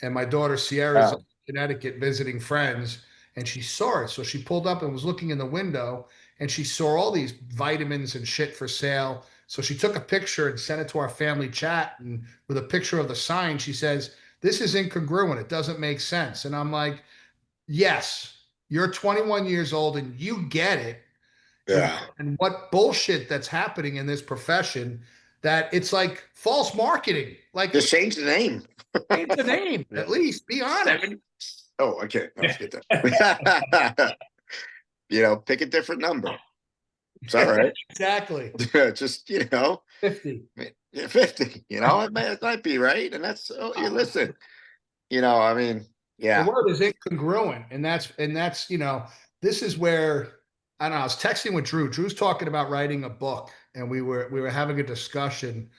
[SPEAKER 1] And my daughter Sierra's in Connecticut visiting friends, and she saw it. So she pulled up and was looking in the window, and she saw all these vitamins and shit for sale. So she took a picture and sent it to our family chat, and with a picture of the sign, she says, "This is incongruent. It doesn't make sense." And I'm like, yes, you're 21 years old and you get it.
[SPEAKER 3] Yeah.
[SPEAKER 1] And what bullshit that's happening in this profession, that it's like false marketing. Like,
[SPEAKER 3] just change the name.
[SPEAKER 1] change the name, at least be honest.
[SPEAKER 3] Oh, okay. Let's get that. Pick a different number. It's all right.
[SPEAKER 1] Exactly.
[SPEAKER 3] Just
[SPEAKER 1] 50.
[SPEAKER 3] Yeah, 50. It might be right. And that's listen. I mean, yeah.
[SPEAKER 1] The word is incongruent, and that's this is where I don't know. I was texting with Drew. Drew's talking about writing a book, and we were having a discussion,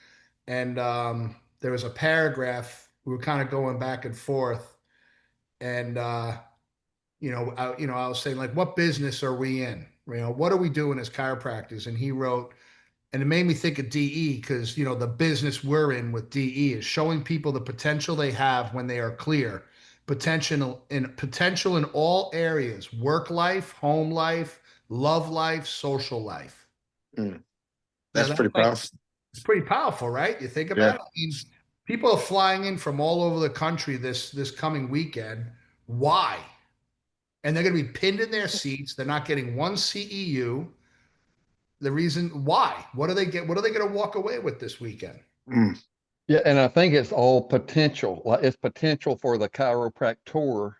[SPEAKER 1] and there was a paragraph we were kind of going back and forth, and I was saying like, what business are we in? What are we doing as chiropractors? And he wrote, and it made me think of DE because the business we're in with DE is showing people the potential they have when they are clear. Potential in all areas: work life, home life, love life, social life.
[SPEAKER 3] That's pretty powerful.
[SPEAKER 1] It's pretty powerful, right? You think about it. I mean, people are flying in from all over the country this coming weekend. Why? And they're going to be pinned in their seats. They're not getting one CEU. The reason why? What do they get? What are they going to walk away with this weekend?
[SPEAKER 2] Yeah, and I think it's all potential. Like it's potential for the chiropractor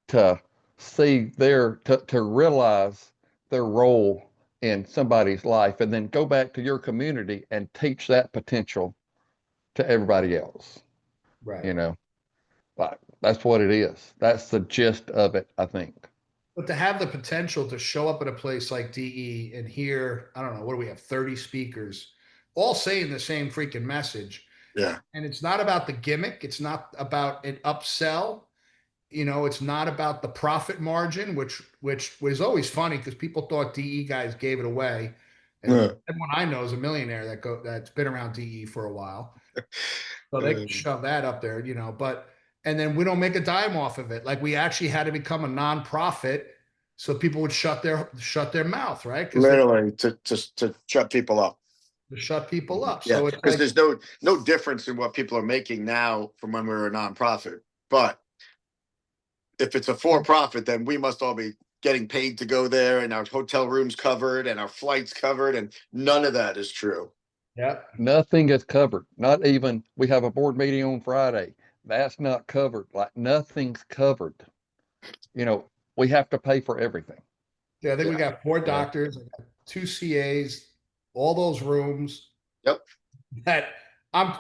[SPEAKER 2] to see to realize their role in somebody's life, and then go back to your community and teach that potential to everybody else.
[SPEAKER 1] Right.
[SPEAKER 2] Like that's what it is. That's the gist of it, I think.
[SPEAKER 1] But to have the potential to show up at a place like DE and hear, I don't know, what do we have, 30 speakers, all saying the same freaking message.
[SPEAKER 3] Yeah.
[SPEAKER 1] And it's not about the gimmick. It's not about an upsell. It's not about the profit margin, which was always funny because people thought DE guys gave it away. And everyone I know is a millionaire that's been around DE for a while. So they can shove that up there, and then we don't make a dime off of it. Like we actually had to become a nonprofit so people would shut their mouth, right?
[SPEAKER 3] Literally to shut people up.
[SPEAKER 1] To shut people up.
[SPEAKER 3] Yeah,
[SPEAKER 1] So it's
[SPEAKER 3] because
[SPEAKER 1] like,
[SPEAKER 3] there's no difference in what people are making now from when we were a nonprofit. But if it's a for-profit, then we must all be getting paid to go there, and our hotel rooms covered, and our flights covered, and none of that is true.
[SPEAKER 1] yeah,
[SPEAKER 2] Nothing is covered. Not even, we have a board meeting on Friday. That's not covered. Like nothing's covered. You know, we have to pay for everything.
[SPEAKER 1] yeah. I think we
[SPEAKER 3] Yeah.
[SPEAKER 1] got 4 doctors, I got 2 CAs, all those rooms
[SPEAKER 3] Yep.
[SPEAKER 1] that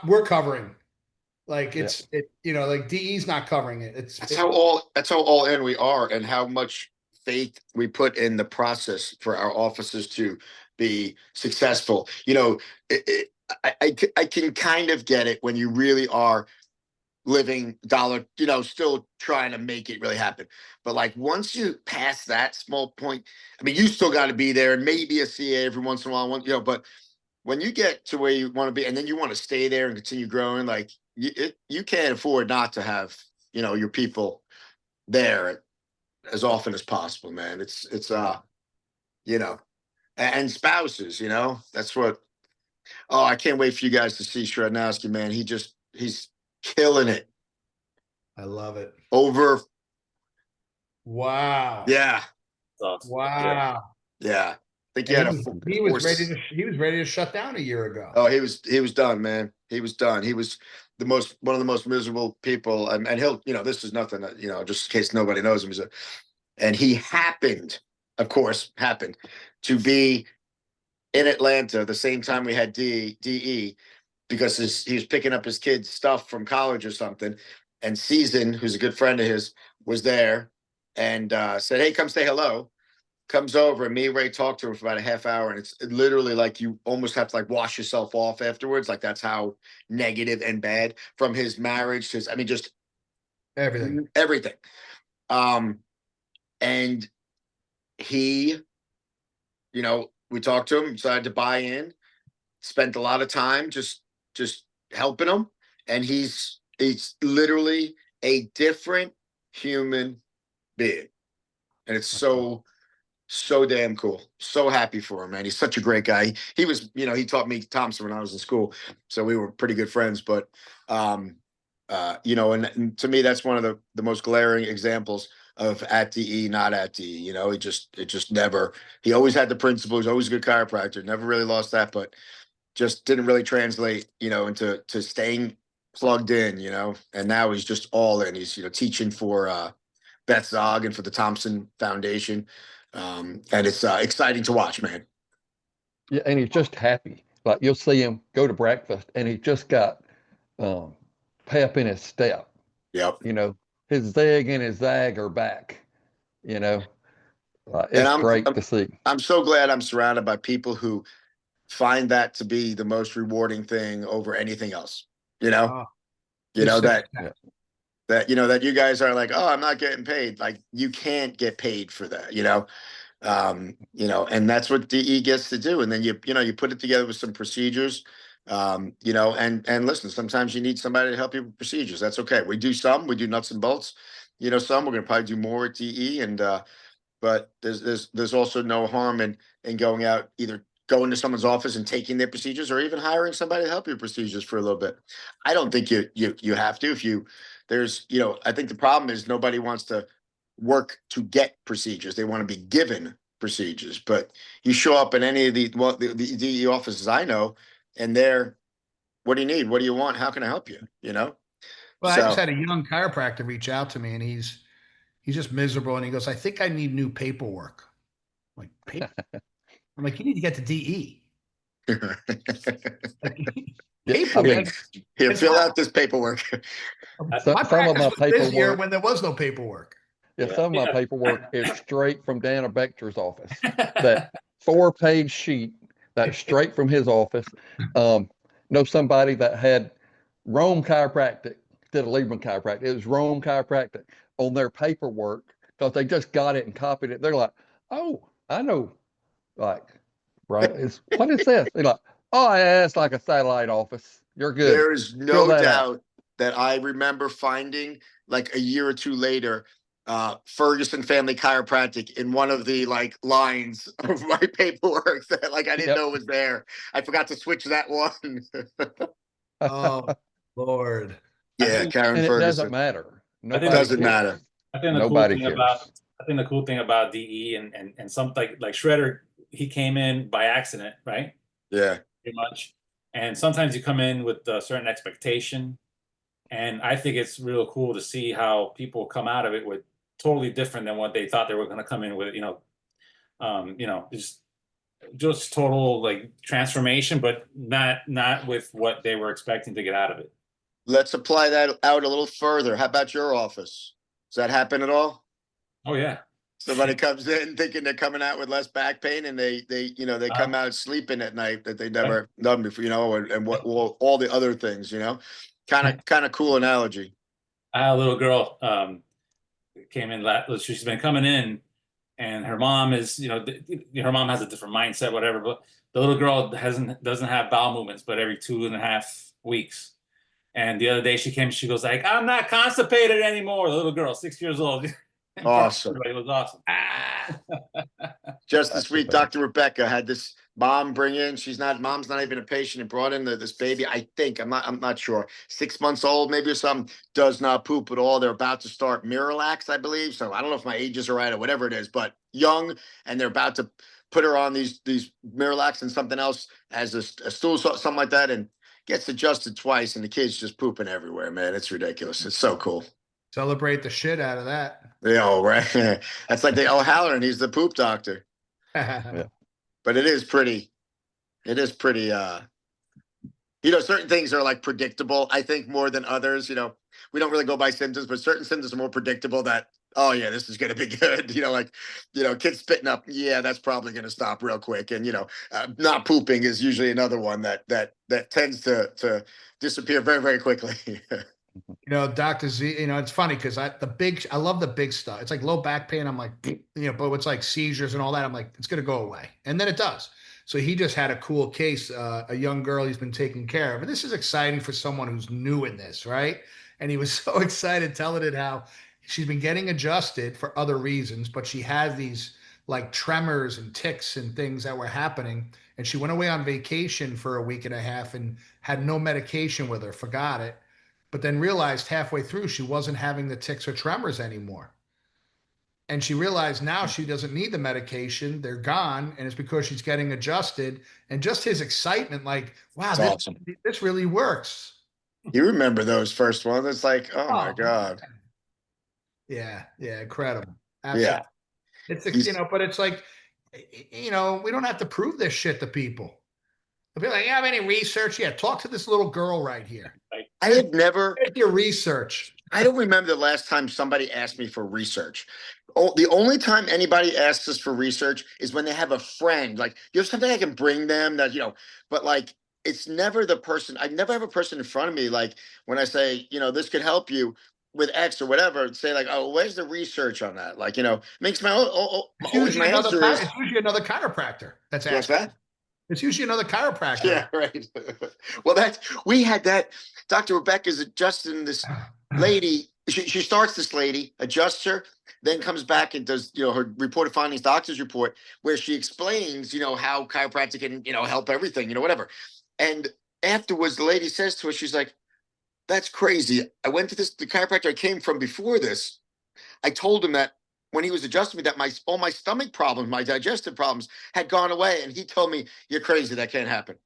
[SPEAKER 1] we're covering. Like like DE's not covering it.
[SPEAKER 3] That's how all in we are, and how much faith we put in the process for our officers to be successful. I can kind of get it when you really are living dollar, still trying to make it really happen. But like once you pass that small point, I mean, you still got to be there, and maybe a CA every once in a while, but when you get to where you want to be, and then you want to stay there and continue growing, like you can't afford not to have, your people there as often as possible, man. It's and spouses, that's what. Oh, I can't wait for you guys to see Shrednowski, man. He's killing it.
[SPEAKER 1] I love it.
[SPEAKER 3] Over.
[SPEAKER 1] Wow.
[SPEAKER 3] Yeah.
[SPEAKER 4] Awesome.
[SPEAKER 1] Wow.
[SPEAKER 3] Yeah. I think
[SPEAKER 1] he was ready to shut down a year ago.
[SPEAKER 3] Oh, he was done, man. He was done. He was one of the most miserable people. And he'll, this is nothing, just in case nobody knows him. And he happened to be in Atlanta the same time we had DE, because he was picking up his kids' stuff from college or something. And Season, who's a good friend of his, was there and said, "Hey, come say hello." Comes over, and me and Ray talked to him for about a half hour, and it's literally like you almost have to like wash yourself off afterwards. Like that's how negative and bad from his marriage to just
[SPEAKER 1] Everything.
[SPEAKER 3] And he, we talked to him, decided to buy in, spent a lot of time just helping him, and he's literally a different human being, and it's so damn cool. So happy for him, man. He's such a great guy. He was, he taught me Thompson when I was in school, so we were pretty good friends. But, and to me, that's one of the most glaring examples of at DE, not at DE. It just never. He always had the principle. He's always a good chiropractor. Never really lost that, but just didn't really translate, into staying plugged in. And now he's just all in. He's teaching for Beth Zog and for the Thompson Foundation. And it's exciting to watch, man.
[SPEAKER 2] Yeah, and he's just happy. Like you'll see him go to breakfast, and he just got pep in his step.
[SPEAKER 3] Yep.
[SPEAKER 2] His zig and his zag are back. It's great to see.
[SPEAKER 3] I'm so glad I'm surrounded by people who find that to be the most rewarding thing over anything else. That you guys are like, oh, I'm not getting paid. Like you can't get paid for that, and that's what DE gets to do. And then you put it together with some procedures, and listen, sometimes you need somebody to help you with procedures. That's okay. We do nuts and bolts, some we're going to probably do more at DE. And, but there's also no harm in going out, either going to someone's office and taking their procedures, or even hiring somebody to help your procedures for a little bit. I don't think you have to. I think the problem is nobody wants to work to get procedures. They want to be given procedures. But you show up in any of the DE offices I know, and they're, what do you need? What do you want? How can I help you?
[SPEAKER 1] Well, I just had a young chiropractor reach out to me, and he's just miserable. And he goes, "I think I need new paperwork." I'm like, I'm like, you need to get to DE.
[SPEAKER 3] Here, fill out this paperwork.
[SPEAKER 2] Some of my paperwork
[SPEAKER 1] when there was no paperwork.
[SPEAKER 2] Yeah, some of my paperwork is straight from Dana Bechter's office. That 4-page sheet, that's straight from his office. Know somebody that had Rome Chiropractic, did a Lieberman Chiropractic. It was Rome Chiropractic on their paperwork because they just got it and copied it. They're like, "Oh, I know." Like, right? What is this? They're like, "Oh, yeah, it's like a satellite office. You're good."
[SPEAKER 3] There is no doubt that I remember finding, like a year or two later, Ferguson Family Chiropractic in one of the like lines of my paperwork that like I didn't
[SPEAKER 2] Yep.
[SPEAKER 3] know was there. I forgot to switch that one.
[SPEAKER 1] Oh, Lord.
[SPEAKER 3] Yeah,
[SPEAKER 4] think-
[SPEAKER 3] Karen
[SPEAKER 2] And it doesn't
[SPEAKER 3] Ferguson.
[SPEAKER 2] matter.
[SPEAKER 4] I think
[SPEAKER 2] Nobody
[SPEAKER 3] Doesn't
[SPEAKER 2] cares.
[SPEAKER 3] matter.
[SPEAKER 4] I think the
[SPEAKER 2] Nobody
[SPEAKER 4] cool thing
[SPEAKER 2] cares.
[SPEAKER 4] I think the cool thing about DE and something like Shredder, he came in by accident, right?
[SPEAKER 3] Yeah.
[SPEAKER 4] Pretty much. And sometimes you come in with a certain expectation. And I think it's real cool to see how people come out of it with totally different than what they thought they were going to come in with, just total like transformation, but not with what they were expecting to get out of it.
[SPEAKER 3] Let's apply that out a little further. How about your office? Does that happen at all?
[SPEAKER 4] Oh yeah.
[SPEAKER 3] Somebody comes in thinking they're coming out with less back pain, and they come out sleeping at night that they never done before, and what all the other things, kind of cool analogy.
[SPEAKER 4] I had a little girl came in she's been coming in, and her mom is, her mom has a different mindset, whatever, but the little girl doesn't have bowel movements but every 2.5 weeks. And the other day she came, she goes like, I'm not constipated anymore. The little girl, 6 years old.
[SPEAKER 3] Awesome.
[SPEAKER 4] It was awesome.
[SPEAKER 3] Just
[SPEAKER 2] That's
[SPEAKER 3] this week,
[SPEAKER 2] the best.
[SPEAKER 3] Dr. Rebecca had this mom bring in. Mom's not even a patient, and brought in this baby. I think I'm not sure. 6 months old, maybe, or something. Does not poop at all. They're about to start Miralax, I believe. So I don't know if my ages are right or whatever it is, but young, and they're about to put her on these Miralax and something else as a stool, something like that, and gets adjusted twice, and the kid's just pooping everywhere, man. It's ridiculous. It's so cool.
[SPEAKER 1] Celebrate the shit out of that.
[SPEAKER 3] Yeah, right. That's like Halloran. He's the poop doctor.
[SPEAKER 1] Yeah.
[SPEAKER 3] But it is pretty, certain things are like predictable, I think, more than others. We don't really go by symptoms, but certain symptoms are more predictable that, oh yeah, this is going to be good. Kids spitting up. Yeah, that's probably going to stop real quick. And, not pooping is usually another one that tends to disappear very, very quickly.
[SPEAKER 1] Dr. Z, it's funny because I love the big stuff. It's like low back pain. I'm like, but it's like seizures and all that. I'm like, it's going to go away. And then it does. So he just had a cool case, a young girl he's been taking care of. And this is exciting for someone who's new in this, right? And he was so excited telling it how she's been getting adjusted for other reasons, but she has these like tremors and tics and things that were happening. And she went away on vacation for a week and a half and had no medication with her, forgot it, but then realized halfway through she wasn't having the tics or tremors anymore. And she realized now she doesn't need the medication. They're gone. And it's because she's getting adjusted. And just his excitement, like, wow,
[SPEAKER 3] That's awesome.
[SPEAKER 1] This really works.
[SPEAKER 3] You remember those first ones. It's like, oh my God.
[SPEAKER 1] Yeah. Yeah. Incredible. Absolutely.
[SPEAKER 3] Yeah.
[SPEAKER 1] It's, but it's like, we don't have to prove this shit to people. They'll be like, you have any research? Yeah. Talk to this little girl right here.
[SPEAKER 3] I had never.
[SPEAKER 1] Where's your research?
[SPEAKER 3] I don't remember the last time somebody asked me for research. Oh, the only time anybody asks us for research is when they have a friend. Like, something I can bring them that, but like, it's never the person. I never have a person in front of me. Like when I say, this could help you with X or whatever, say like, oh, where's the research on that? Like, makes my
[SPEAKER 1] It's usually
[SPEAKER 3] answer is.
[SPEAKER 1] It's usually another chiropractor that's
[SPEAKER 3] What's
[SPEAKER 1] asking.
[SPEAKER 3] that?
[SPEAKER 1] It's usually another chiropractor.
[SPEAKER 3] Yeah, right. Well, we had that. Dr. Rebecca's adjusting this lady. She starts this lady, adjusts her, then comes back and does, her report of findings, doctor's report, where she explains, how chiropractic can, help everything, whatever. And afterwards, the lady says to her, she's like, that's crazy. I went to the chiropractor I came from before this. I told him that when he was adjusting me, that all my stomach problems, my digestive problems had gone away. And he told me, you're crazy. That can't happen.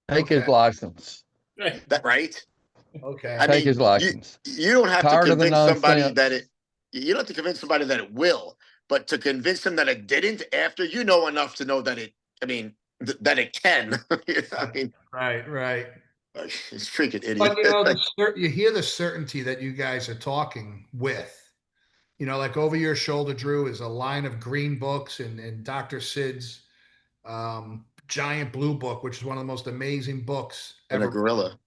[SPEAKER 2] Take his license.
[SPEAKER 3] That right?
[SPEAKER 1] Okay.
[SPEAKER 3] I
[SPEAKER 2] Take
[SPEAKER 3] mean,
[SPEAKER 2] his license.
[SPEAKER 3] You don't have
[SPEAKER 2] Tired
[SPEAKER 3] to
[SPEAKER 2] of the
[SPEAKER 3] convince somebody
[SPEAKER 2] nonsense.
[SPEAKER 3] that you don't have to convince somebody that it will, but to convince them that it didn't after enough to know that that it can. I mean,
[SPEAKER 1] Right.
[SPEAKER 3] It's freaking idiot.
[SPEAKER 1] But you hear the certainty that you guys are talking with. Like over your shoulder, Drew, is a line of green books and Dr. Sid's giant blue book, which is one of the most amazing books
[SPEAKER 3] And
[SPEAKER 1] ever.
[SPEAKER 3] a gorilla.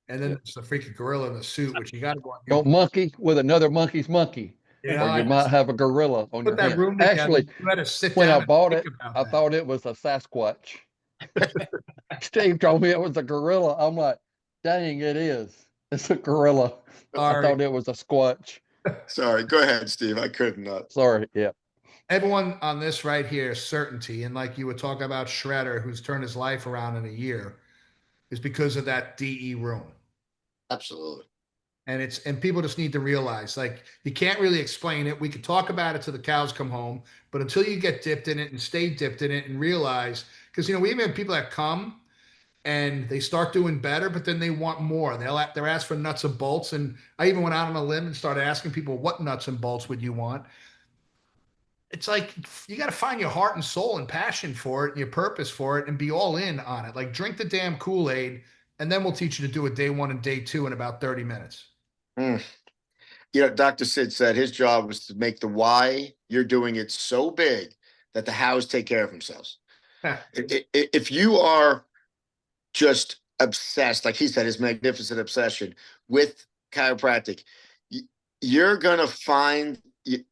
[SPEAKER 1] And then there's the freaking gorilla in the suit, which you got to go on.
[SPEAKER 2] Don't monkey with another monkey's monkey, or you might have a gorilla on your
[SPEAKER 1] put that
[SPEAKER 2] hand.
[SPEAKER 1] room together.
[SPEAKER 2] Actually,
[SPEAKER 1] You had to sit
[SPEAKER 2] when
[SPEAKER 1] down
[SPEAKER 2] I bought
[SPEAKER 1] and
[SPEAKER 2] it,
[SPEAKER 1] think about
[SPEAKER 2] I
[SPEAKER 1] that.
[SPEAKER 2] thought it was a Sasquatch. Steve told me it was a gorilla. I'm like, dang, it is. It's a gorilla. I
[SPEAKER 1] Sorry.
[SPEAKER 2] thought it was a squatch.
[SPEAKER 3] Sorry, go ahead, Steve. I couldn't.
[SPEAKER 2] Sorry. Yeah.
[SPEAKER 1] Everyone on this right here, certainty, and like you were talking about Shredder, who's turned his life around in a year, is because of that DE room.
[SPEAKER 3] Absolutely.
[SPEAKER 1] And people just need to realize, like, you can't really explain it. We could talk about it till the cows come home, but until you get dipped in it and stay dipped in it and realize, because we even have people that come and they start doing better, but then they want more. They're asked for nuts and bolts, and I even went out on a limb and started asking people, what nuts and bolts would you want? It's like you got to find your heart and soul and passion for it and your purpose for it and be all in on it. Like, drink the damn Kool-Aid, and then we'll teach you to do it day 1 and day 2 in about 30 minutes.
[SPEAKER 3] Mm. Dr. Sid said his job was to make the why you're doing it so big that the hows take care of themselves. If you are just obsessed, like he said, his magnificent obsession with chiropractic, you're going to find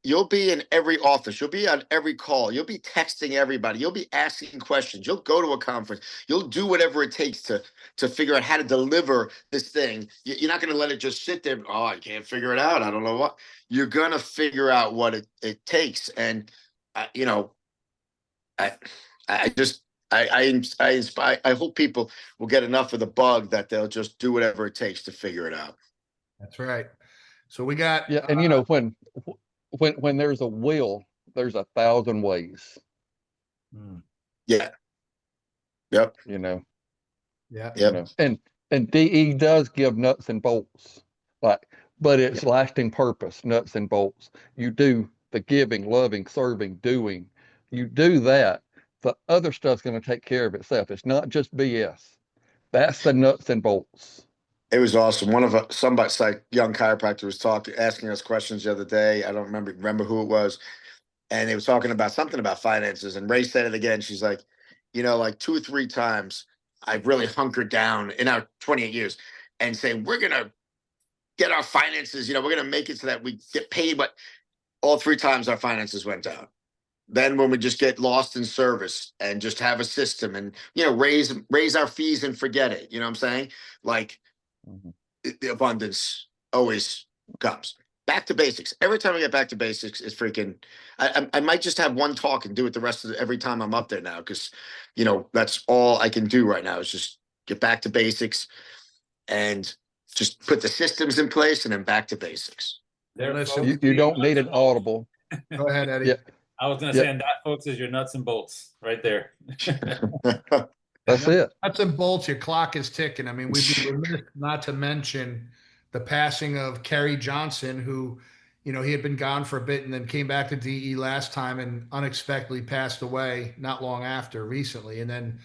[SPEAKER 3] you'll be in every office. You'll be on every call. You'll be texting everybody. You'll be asking questions. You'll go to a conference. You'll do whatever it takes to figure out how to deliver this thing. You're not going to let it just sit there. Oh, I can't figure it out. I don't know what. You're going to figure out what it takes. And, I hope people will get enough of the bug that they'll just do whatever it takes to figure it out.
[SPEAKER 1] That's right. So we got,
[SPEAKER 2] Yeah. And when there's a will, there's 1,000 ways.
[SPEAKER 3] Yeah. Yep.
[SPEAKER 1] yeah,
[SPEAKER 3] Yep.
[SPEAKER 2] And DE does give nuts and bolts, but it's lasting purpose, nuts and bolts. You do the giving, loving, serving, doing. You do that. The other stuff's going to take care of itself. It's not just BS. That's the nuts and bolts.
[SPEAKER 3] It was awesome. Somebody, like young chiropractor, was asking us questions the other day. I don't remember who it was, and they were talking about something about finances. And Ray said it again. She's like, like 2 or 3 times, I've really hunkered down in our 28 years, and saying we're gonna get our finances. We're gonna make it so that we get paid. But all 3 times our finances went down. Then when we just get lost in service and just have a system and raise our fees and forget it. You know what I'm saying? Like, the abundance always comes. Back to basics. Every time I get back to basics, it's freaking. I might just have one talk and do it the rest of every time I'm up there now, because that's all I can do right now is just get back to basics and just put the systems in place and then back to basics.
[SPEAKER 1] Listen,
[SPEAKER 2] You don't need an audible.
[SPEAKER 1] Go ahead, Eddie.
[SPEAKER 2] Yeah.
[SPEAKER 4] I was going to say, and that, folks, is your nuts and bolts right there.
[SPEAKER 2] That's it.
[SPEAKER 1] Nuts and bolts, your clock is ticking. I mean, we'd be remiss not to mention the passing of Kerry Johnson, who, he had been gone for a bit and then came back to DE last time and unexpectedly passed away not long after recently. And then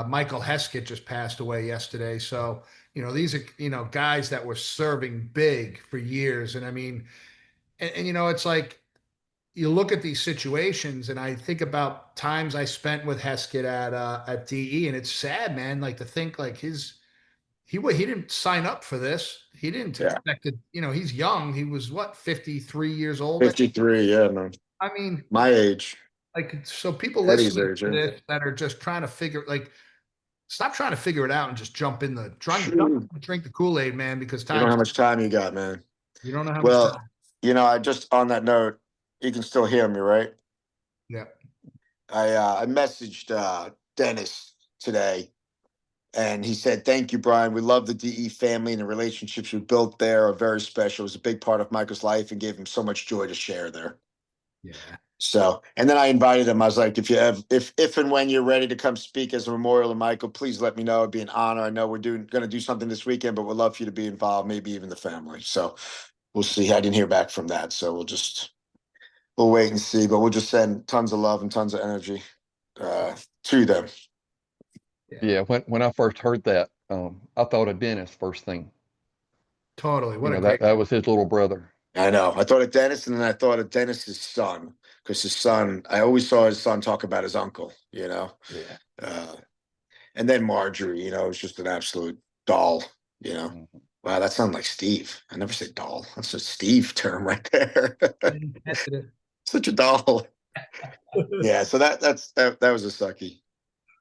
[SPEAKER 1] Michael Heskett just passed away yesterday. So, these are, guys that were serving big for years. And I mean, and it's like, you look at these situations and I think about times I spent with Heskett at DE, and it's sad, man. Like, to think like he didn't sign up for this. He didn't expect it. He's young. He was 53 years old.
[SPEAKER 3] 53. Yeah, man.
[SPEAKER 1] I mean,
[SPEAKER 3] my age.
[SPEAKER 1] Like, so people
[SPEAKER 3] Eddie's
[SPEAKER 1] listening
[SPEAKER 3] age,
[SPEAKER 1] to
[SPEAKER 3] yeah.
[SPEAKER 1] this that are just trying to stop trying to figure it out and just jump in drink the Kool-Aid, man, because
[SPEAKER 3] You don't know how much time you got, man.
[SPEAKER 1] You don't know how much time.
[SPEAKER 3] I just, on that note, you can still hear me, right?
[SPEAKER 1] Yeah.
[SPEAKER 3] I messaged Dennis today, and he said, "Thank you, Brian. We love the DE family, and the relationships we built there are very special. It was a big part of Michael's life and gave him so much joy to share there."
[SPEAKER 1] Yeah.
[SPEAKER 3] So, and then I invited him. I was like, if and when you're ready to come speak as a memorial to Michael, please let me know. It'd be an honor. I know we're going to do something this weekend, but we'd love for you to be involved, maybe even the family. So we'll see. I didn't hear back from that. So we'll wait and see, but we'll just send tons of love and tons of energy to them.
[SPEAKER 2] Yeah. When I first heard that, I thought of Dennis first thing.
[SPEAKER 1] Totally. What a great
[SPEAKER 2] that was his little brother.
[SPEAKER 3] I know. I thought of Dennis, and then I thought of Dennis's son, because his son, I always saw his son talk about his uncle,
[SPEAKER 2] Yeah.
[SPEAKER 3] And then Marjorie, it's just an absolute doll,
[SPEAKER 2] Mm-hmm.
[SPEAKER 3] Wow, that sounds like Steve. I never said doll. That's a Steve term right there. Such a doll. Yeah, so that was a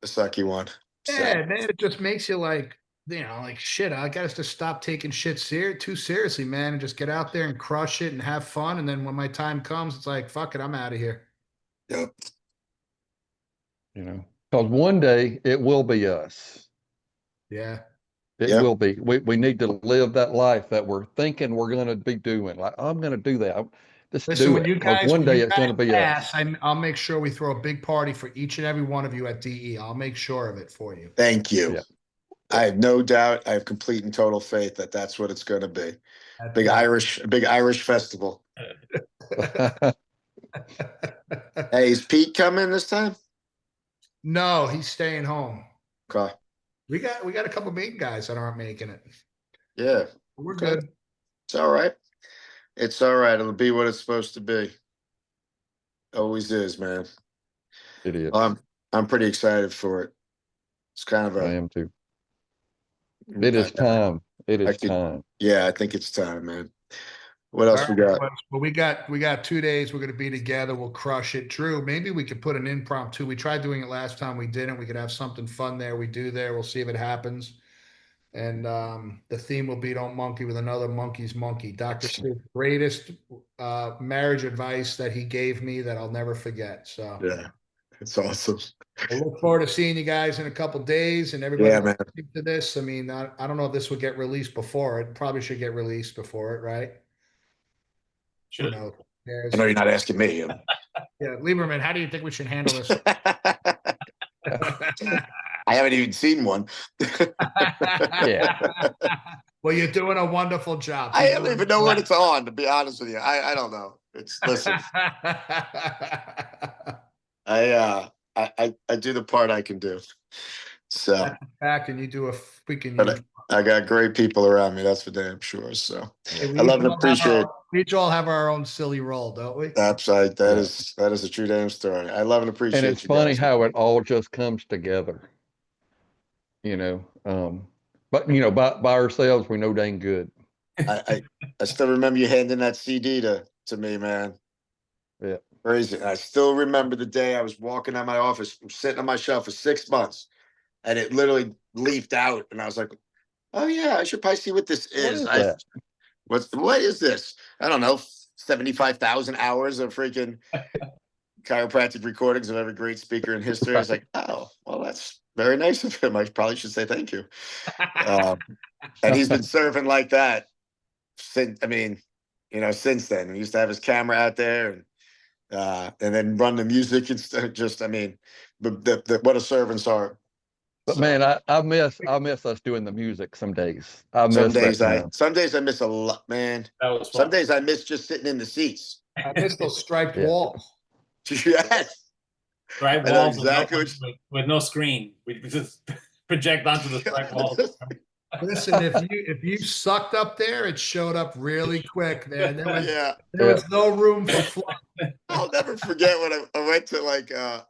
[SPEAKER 3] sucky one.
[SPEAKER 1] Yeah, man, it just makes you like, like shit, I got us to stop taking shit too seriously, man, and just get out there and crush it and have fun. And then when my time comes, it's like, fuck it, I'm out of here.
[SPEAKER 3] Yep.
[SPEAKER 2] Because one day it will be us.
[SPEAKER 1] Yeah.
[SPEAKER 2] It
[SPEAKER 3] Yep.
[SPEAKER 2] will be. We need to live that life that we're thinking we're going to be doing. Like, I'm going to do that. Just
[SPEAKER 1] Listen,
[SPEAKER 2] do it. Because one day it's going to be us.
[SPEAKER 1] pass, I'll make sure we throw a big party for each and every one of you at DE. I'll make sure of it for you.
[SPEAKER 3] Thank you.
[SPEAKER 2] Yeah.
[SPEAKER 3] I have no doubt. I have complete and total faith that that's what it's going to be. Big Irish festival. Hey, is Pete coming this time?
[SPEAKER 1] No, he's staying home.
[SPEAKER 3] Okay.
[SPEAKER 1] We got a couple main guys that aren't making it.
[SPEAKER 3] Yeah.
[SPEAKER 1] We're
[SPEAKER 3] Okay.
[SPEAKER 1] good.
[SPEAKER 3] It's all right. It's all right. It'll be what it's supposed to be. Always is, man.
[SPEAKER 2] It is.
[SPEAKER 3] I'm pretty excited for it. It's kind of
[SPEAKER 2] I
[SPEAKER 3] a.
[SPEAKER 2] am too. It is time. It is time.
[SPEAKER 3] Yeah, I think it's time, man. What else we got?
[SPEAKER 1] Well, we got 2 days. We're going to be together. We'll crush it. Drew, maybe we could put an impromptu. We tried doing it last time. We didn't. We could have something fun there. We do there. We'll see if it happens. And the theme will be "Don't monkey with another monkey's monkey." Dr. Sid's greatest marriage advice that he gave me that I'll never forget. So
[SPEAKER 3] Yeah, it's awesome.
[SPEAKER 1] I look forward to seeing you guys in a couple days and everybody
[SPEAKER 3] Yeah, man.
[SPEAKER 1] listening to this. I mean, I don't know if this would get released before. It probably should get released before it, right?
[SPEAKER 4] Should.
[SPEAKER 3] I know you're not asking me.
[SPEAKER 1] Yeah, Lieberman, how do you think we should handle this?
[SPEAKER 3] I haven't even seen one.
[SPEAKER 2] Yeah.
[SPEAKER 1] Well, you're doing a wonderful job.
[SPEAKER 3] I don't even know what it's on, to be honest with you. I don't know. Listen. I do the part I can do. So
[SPEAKER 1] back and you do a freaking.
[SPEAKER 3] I got great people around me. That's for damn sure. So I love and appreciate.
[SPEAKER 1] We each all have our own silly role, don't we?
[SPEAKER 3] Absolutely. That is a true damn story. I love and appreciate.
[SPEAKER 2] And it's funny how it all just comes together. But by ourselves, we know dang good.
[SPEAKER 3] I still remember you handing that CD to me, man.
[SPEAKER 2] Yeah.
[SPEAKER 3] Crazy. I still remember the day I was walking out my office, sitting on my shelf for 6 months, and it literally leafed out, and I was like, "Oh yeah, I should probably see what this is." What is this? I don't know. 75,000 hours of freaking chiropractic recordings of every great speaker in history. I was like, "Oh, well, that's very nice of him. I probably should say thank you." And he's been serving like that since. I mean, since then. He used to have his camera out there and then run the music and stuff. Just, I mean, what a servants are.
[SPEAKER 2] But man, I miss us doing the music some days. Some days
[SPEAKER 3] I miss a lot, man. Some days I miss just sitting in the seats.
[SPEAKER 1] I miss those striped walls.
[SPEAKER 3] Yes.
[SPEAKER 4] Striped walls exactly with no screen. We just project onto the striped walls.
[SPEAKER 1] Listen, if you sucked up there, it showed up really quick, man. There was no room for fluff.
[SPEAKER 3] I'll never forget when I went to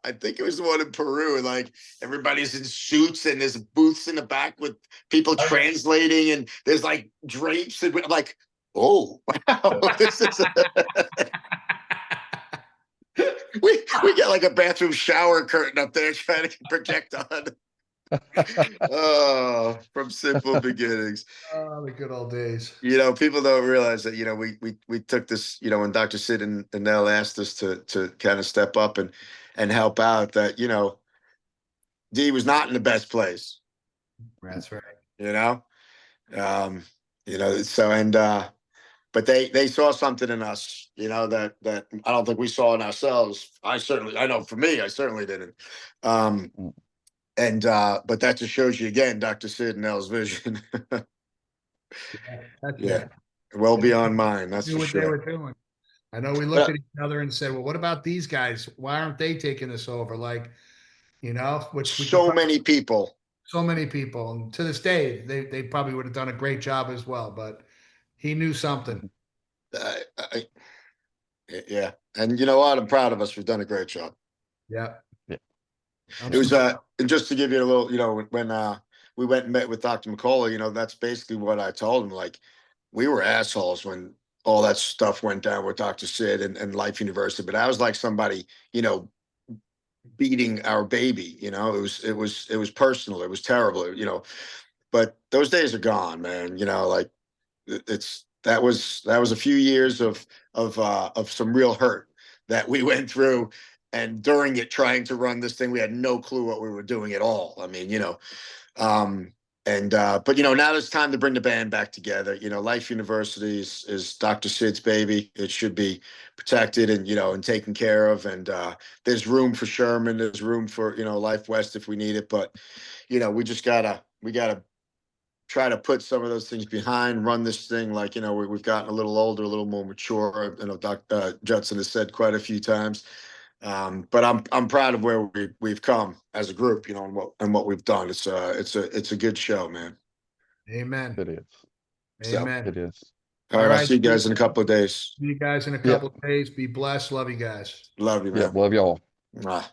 [SPEAKER 3] I think it was the one in Peru, and everybody's in suits and there's booths in the back with people translating and there's drapes and I'm like, oh wow, this is we get a bathroom shower curtain up there trying to project on. Oh, from simple beginnings.
[SPEAKER 1] Oh, the good old days.
[SPEAKER 3] People don't realize that, we took this, when Dr. Sid and Nell asked us to kind of step up and help out, that, D was not in the best place.
[SPEAKER 1] That's right.
[SPEAKER 3] But they saw something in us, that I don't think we saw in ourselves. I know for me, I certainly didn't. But that just shows you again, Dr. Sid and Nell's vision. Well beyond mine. That's for sure.
[SPEAKER 1] They were doing. I know we looked at each other and said, well, what about these guys? Why aren't they taking this over?
[SPEAKER 3] So many people.
[SPEAKER 1] And to this day, they probably would have done a great job as well, but he knew something.
[SPEAKER 3] Yeah. And you know what? I'm proud of us. We've done a great job.
[SPEAKER 1] Yeah.
[SPEAKER 3] It was just to give you a little, when we went and met with Dr. McCullough, that's basically what I told him. We were assholes when all that stuff went down with Dr. Sid and Life University, but I was like somebody, beating our baby. It was personal. It was terrible. but those days are gone, man. You know, like that was a few years of some real hurt that we went through. And during it, trying to run this thing, we had no clue what we were doing at all. I mean, you know, but you know, now it's time to bring the band back together. You know, Life University is Dr. Sid's baby. It should be protected and, you know, and taken care of. And there's room for Sherman. There's room for, you know, Life West if we need it. But, you know, we gotta try to put some of those things behind, run this thing like, you know, we've gotten a little older, a little more mature. You know, Dr. Judson has said quite a few times. But I'm proud of where we've come as a group, you know, and what we've done. It's a good show, man.
[SPEAKER 1] Amen.
[SPEAKER 2] It is.
[SPEAKER 3] So,
[SPEAKER 1] Amen.
[SPEAKER 2] It is.
[SPEAKER 3] all right,
[SPEAKER 1] All
[SPEAKER 3] I'll
[SPEAKER 1] right.
[SPEAKER 3] see you guys in a couple of days.
[SPEAKER 1] See you guys in a
[SPEAKER 2] Yeah.
[SPEAKER 1] couple of days. Be blessed. Love you guys.
[SPEAKER 3] Love you,
[SPEAKER 2] Yeah.
[SPEAKER 3] man.
[SPEAKER 2] Love y'all.
[SPEAKER 3] Mwah.